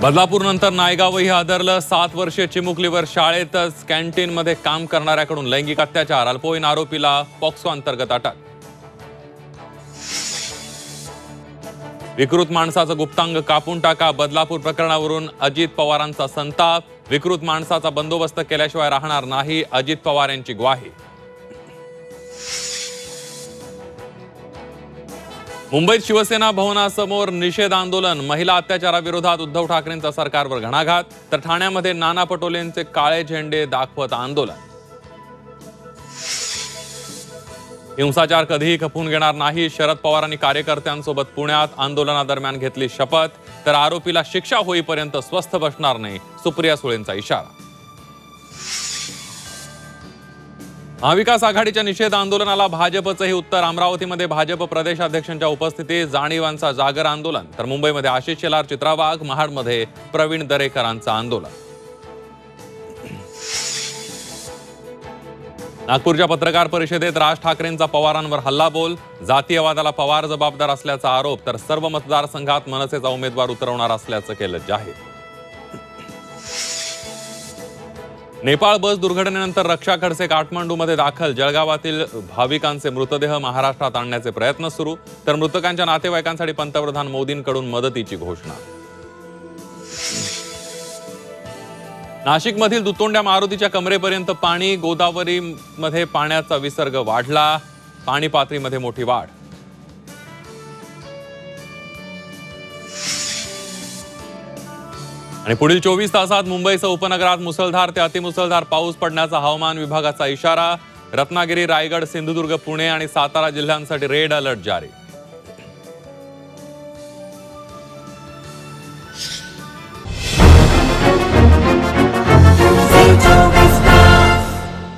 बदलापूरनंतर नायगावही हादरलं। 7 वर्षीय चिमुकलीवर शाळेतच कॅन्टीनमध्ये काम करणाऱ्याकडून लैंगिक अत्याचार, अल्पवयीन आरोपीला पॉक्सो अंतर्गत अटक। विकृत माणसाचं गुप्तांग कापून टाका, बदलापूर प्रकरणावरून अजित पवारांचा संताप। विकृत माणसाचा बंदोबस्त केल्याशिवाय राहणार नाही, अजित पवार यांची ग्वाही। मुंबईत शिवसेना भवनासमोर निषेध आंदोलन। महिला अत्याचाराविरोधात उद्धव ठाकरेंचा सरकारवर घणाघात, तर ठाण्यामध्ये नाना पटोलेंचे काळे झेंडे दाखवत आंदोलन। हिंसाचार कधीही खपून घेणार नाही, शरद पवारांनी कार्यकर्त्यांसोबत पुण्यात आंदोलनादरम्यान घेतली शपथ, तर आरोपीला शिक्षा होईपर्यंत स्वस्थ बसणार नाही, सुप्रिया सुळेंचा इशारा। महाविकास आघाडीच्या निषेध आंदोलनाला भाजपचंही उत्तर। अमरावतीमध्ये भाजप प्रदेशाध्यक्षांच्या उपस्थितीत जाणीवांचा जागर आंदोलन, तर मुंबईमध्ये आशिष शेलार, चित्रा वाघ, महाडमध्ये प्रवीण दरेकरांचं आंदोलन। नागपूरच्या पत्रकार परिषदेत राज ठाकरेंचा पवारांवर हल्लाबोल। जातीयवादाला पवार जबाबदार असल्याचा आरोप, तर सर्व मतदारसंघात मनसेचा उमेदवार उतरवणार असल्याचं केलं जाहीर। नेपाळ बस दुर्घटनेनंतर रक्षा खडसे काठमांडूमध्ये दाखल। जळगावातील भाविकांचे मृतदेह महाराष्ट्रात आणण्याचे प्रयत्न सुरू, तर मृतकांच्या नातेवाईकांसाठी पंतप्रधान मोदींकडून मदतीची घोषणा। नाशिकमधील दुतोंड्या मारुतीच्या कमरेपर्यंत पाणी। गोदावरीमध्ये पाण्याचा विसर्ग वाढला, पाणी पातळीमध्ये मोठी वाढ। आणि पुढील 24 तासात मुंबईसह उपनगरात मुसळधार ते अतिमुसळधार पाऊस पडण्याचा हवामान विभागाचा इशारा। रत्नागिरी, रायगड, सिंधुदुर्ग, पुणे आणि सातारा जिल्ह्यांसाठी रेड अलर्ट जारी।